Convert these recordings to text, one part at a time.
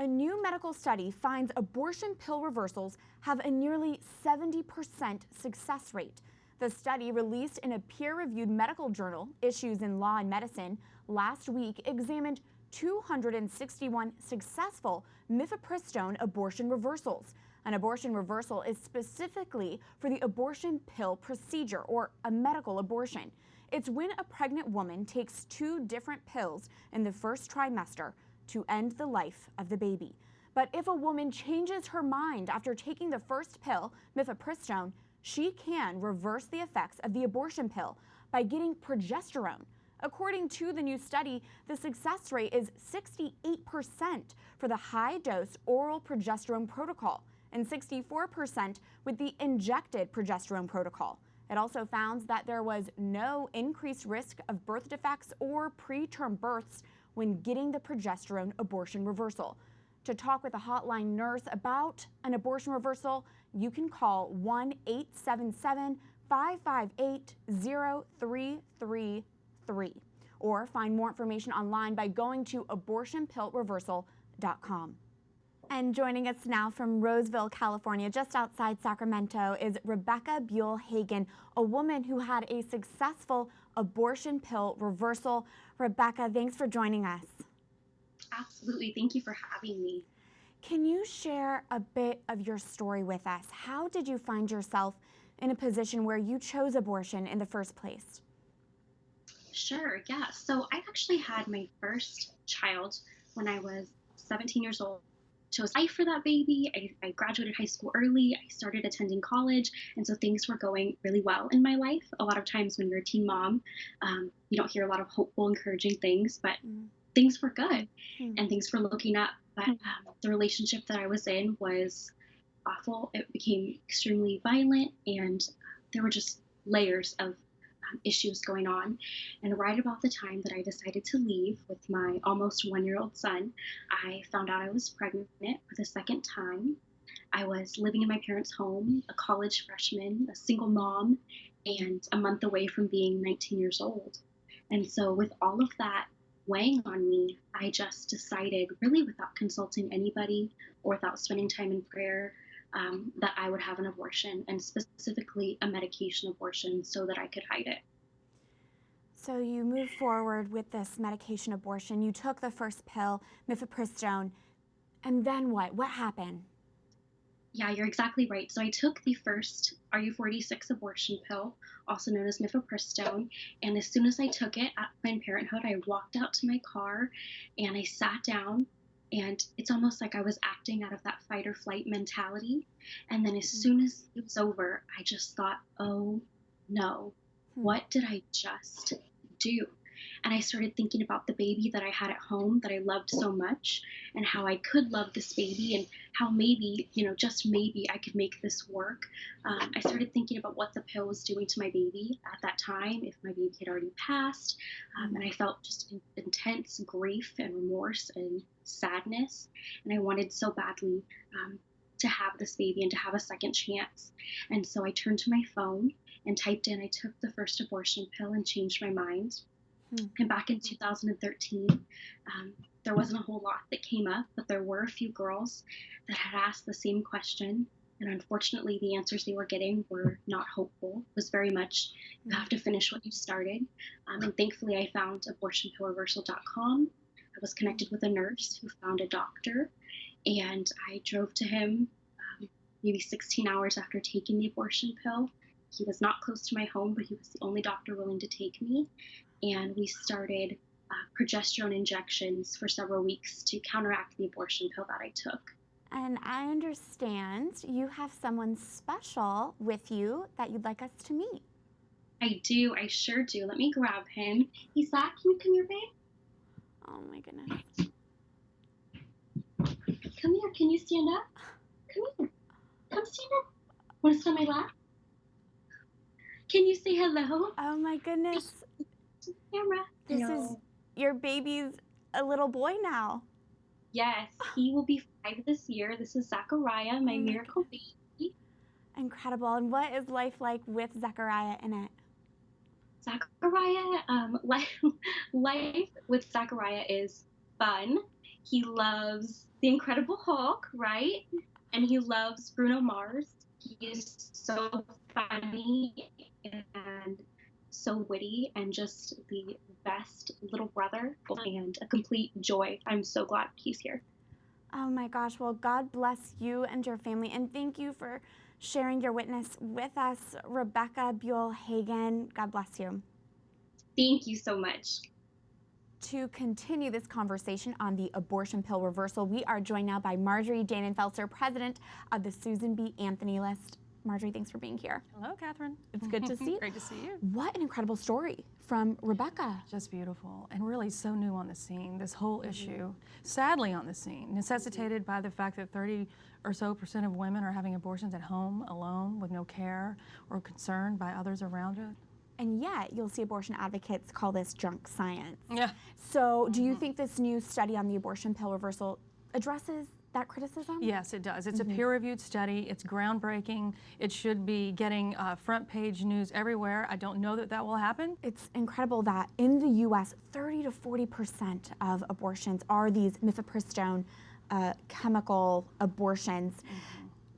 A new medical study finds abortion pill reversals have a nearly 70% success rate. The study, released in a peer-reviewed medical journal, Issues in Law and Medicine, last week examined 261 successful mifepristone abortion reversals. An abortion reversal is specifically for the abortion pill procedure, or a medical abortion. It's when a pregnant woman takes 2 different pills in the first trimester to end the life of the baby. But if a woman changes her mind after taking the first pill, mifepristone, she can reverse the effects of the abortion pill by getting progesterone. According to the new study, the success rate is 68% for the high-dose oral progesterone protocol and 64% with the injected progesterone protocol. It also found that there was no increased risk of birth defects or preterm births when getting the progesterone abortion reversal. To talk with a hotline nurse about an abortion reversal, you can call 1-877-558-0333 or find more information online by going to abortionpillreversal.com. And joining us now from Roseville, California, just outside Sacramento, is Rebecca Buell-Hagen, a woman who had a successful abortion pill reversal. Rebecca, thanks for joining us. Absolutely. Thank you for having me. Can you share a bit of your story with us? How did you find yourself in a position where you chose abortion in the first place? Sure. Yeah. So I actually had my first child when I was 17 years old. Chose life for that baby. I graduated high school early. I started attending college. And so things were going really well in my life. A lot of times when you're a teen mom, you don't hear a lot of hopeful, encouraging things, but things were good and things were looking up. But the relationship that I was in was awful. It became extremely violent, and there were just layers of issues going on. And right about the time that I decided to leave with my almost 1-year-old son, I found out I was pregnant for the second time. I was living in my parents' home, a college freshman, a single mom, and a month away from being 19 years old. And so with all of that weighing on me, I just decided, really without consulting anybody or without spending time in prayer, that I would have an abortion, and specifically a medication abortion, so that I could hide it. So you moved forward with this medication abortion. You took the first pill, mifepristone, and then what? What happened? Yeah, you're exactly right. So I took the first RU46 abortion pill, also known as mifepristone, and as soon as I took it at Planned Parenthood, I walked out to my car and I sat down. And it's almost like I was acting out of that fight or flight mentality. And then as soon as it was over, I just thought, oh no, what did I just do? And I started thinking about the baby that I had at home that I loved so much, and how I could love this baby, and how maybe, just maybe I could make this work. I started thinking about what the pill was doing to my baby at that time, if my baby had already passed. And I felt just intense grief and remorse and sadness. And I wanted so badly to have this baby and to have a second chance. And so I turned to my phone and typed in, I took the first abortion pill and changed my mind. And back in 2013, there wasn't a whole lot that came up, but there were a few girls that had asked the same question. And unfortunately, the answers they were getting were not hopeful. It was very much, you have to finish what you started. And thankfully, I found abortionpillreversal.com. I was connected with a nurse who found a doctor, and I drove to him maybe 16 hours after taking the abortion pill. He was not close to my home, but he was the only doctor willing to take me. And we started progesterone injections for several weeks to counteract the abortion pill that I took. And I understand you have someone special with you that you'd like us to meet. I do. I sure do. Let me grab him. Isaac, can you come here, babe? Oh my goodness. Come here. Can you stand up? Come here. Come stand up. Want to sit on my lap? Can you say hello? Oh my goodness. Camera. This is your baby's a little boy now. Yes, he will be 5 this year. This is Zachariah, my miracle baby. Incredible. And what is life like with Zachariah in it? Zachariah, life with Zachariah is fun. He loves The Incredible Hulk, right? And he loves Bruno Mars. He is so funny and so witty and just the best little brother and a complete joy. I'm so glad he's here. Oh my gosh, well, God bless you and your family, and thank you for sharing your witness with us, Rebecca Buell-Hagen. God bless you. Thank you so much. To continue this conversation on the abortion pill reversal, we are joined now by Marjorie Dannenfelser, president of the Susan B. Anthony List. Marjorie, thanks for being here. Hello, Catherine. It's good to see you. Great to see you. What an incredible story from Rebecca. Just beautiful and really so new on the scene. This whole issue, sadly on the scene, necessitated by the fact that 30% or so of women are having abortions at home, alone, with no care or concern by others around it. And yet, you'll see abortion advocates call this junk science. Yeah. So, do you think this new study on the abortion pill reversal addresses that criticism? Yes, it does. It's a peer-reviewed study. It's groundbreaking. It should be getting front-page news everywhere. I don't know that that will happen. It's incredible that in the U.S., 30 to 40% of abortions are these mifepristone chemical abortions.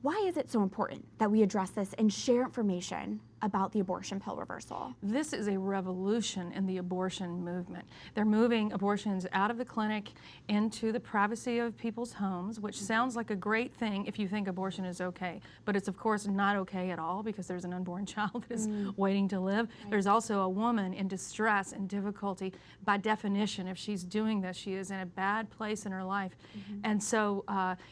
Why is it so important that we address this and share information about the abortion pill reversal? This is a revolution in the abortion movement. They're moving abortions out of the clinic into the privacy of people's homes, which sounds like a great thing if you think abortion is okay. But it's of course not okay at all because there's an unborn child that is waiting to live. Right. There's also a woman in distress and difficulty. By definition, if she's doing this, she is in a bad place in her life. And so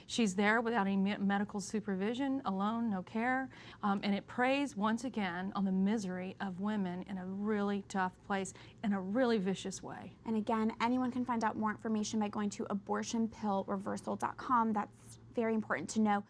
she's there without any medical supervision, alone, no care. And it preys once again on the misery of women in a really tough place, in a really vicious way. And again, anyone can find out more information by going to abortionpillreversal.com. That's very important to know.